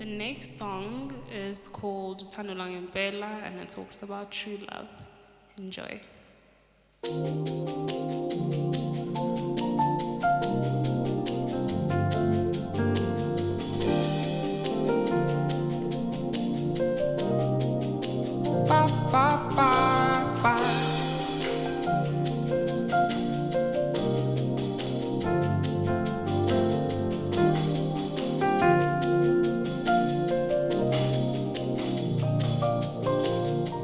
The next song is called Uthando Lwangempela and it talks about true love. Enjoy. Ba, ba, ba, ba.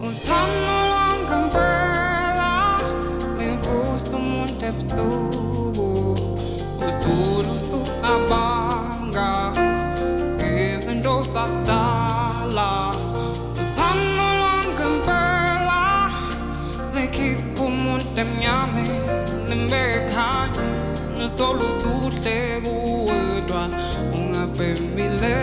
Uthando Lwangempela, livusa umuntu ebusuku, usulu usucabanga izinto zakudala. Uthando Lwangempela, likhipha umuntu emnyame, limbeke ekhanya, nosolo usuhle kuwedwa ungabhemile.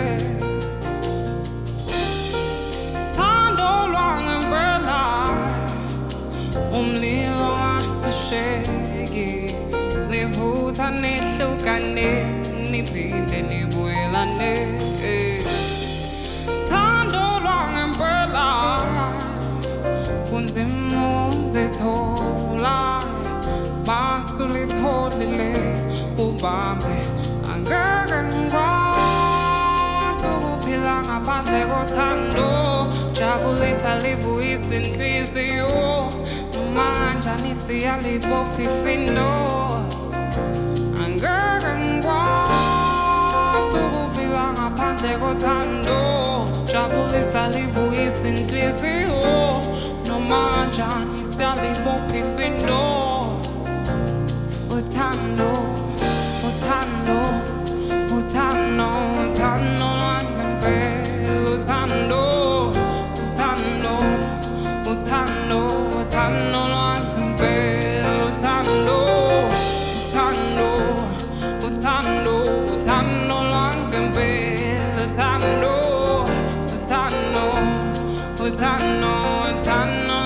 Umlilo ungacisheki, livutha nihlukane, niphinde nibuyelane. Uthando Lwangempela, kunzima ukulithola, masulitholile ubambe, angeke ngikwazi ukuphila ngaphandle kothando, jabulisa libuyisa inhliziyo. Manjani siyalibopha ifindo, angeke ngikwazi ukuphila ngaphandle kothando, jabulisa libuyisa inhliziyo. Nomanjani siyalibopha ifindo. Uthando, uthando, uthando, uthando Lwangempela, uthando, uthando, uthando, uthando Lwangempela, uthando, uthando, uthando, uthando Lwangempela, uthando, uthando, uthando, uthando.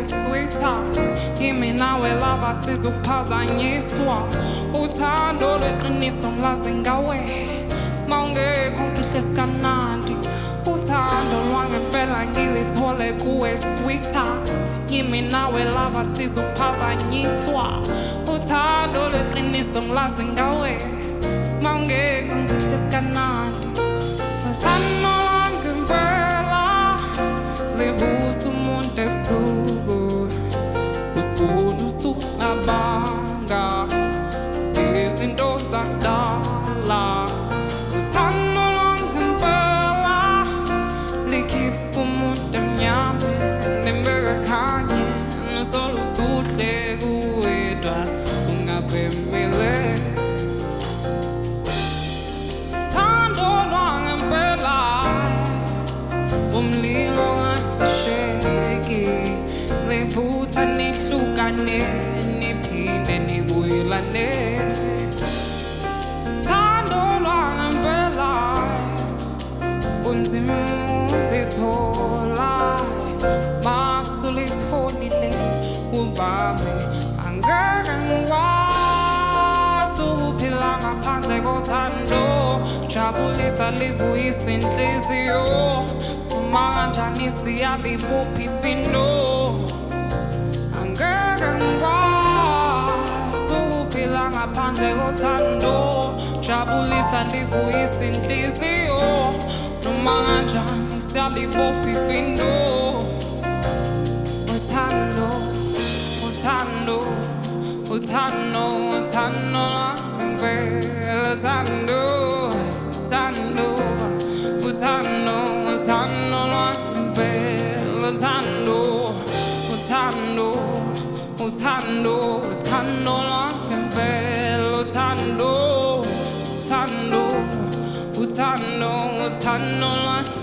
Sweetheart, kimi nawe lava sizukuphazanyiswa. Uthando lweqiniso nglazi ngawe, mawungekho ngihle sikamnandi. Uthando Lwangempela ngilithole kuwe sweetheart, kimi nawe lava sizukuphazanyiswa. Uthando lweqiniso nglazi ngawe, mawungekho ngihle sikamnandi. Uthando Lwangempela, livusa umuntu ebusuku, usulu usucabanga izinto zakudala. Uthando Lwangempela, likhipha umuntu emnyame, limbeke ekhanya, nosolo usuhle kuwedwa ungabhemile. Uthando Lwangempela, umlilo ungacisheki, livutha nihlukane, niphinde nibuyelane. Uthando Lwangempela, kunzima ukulithola, masulitholile ubambe, angeke ngikwazi ukuphila ngaphandle kothando, jabulisa libuyisa inhliziyo. Manjani siyalibopha ifindo, angeke ngikwazi ukuphila ngaphandle kothando, jabulisa libuyisa inhliziyo. Noma kanjani siyalibopha ifindo. Uthando, uthando, uthando, uthando Lwangempela, uthando, uthando, uthando, uthando Lwangempela, uthando, uthando, uthando, uthando Lwangempela, uthando, uthando, Uthando lwami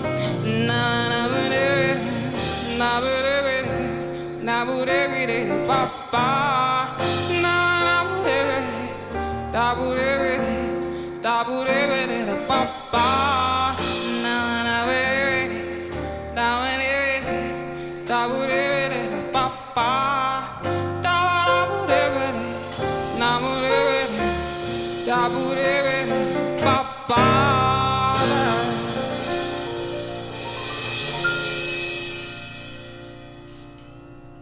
Ba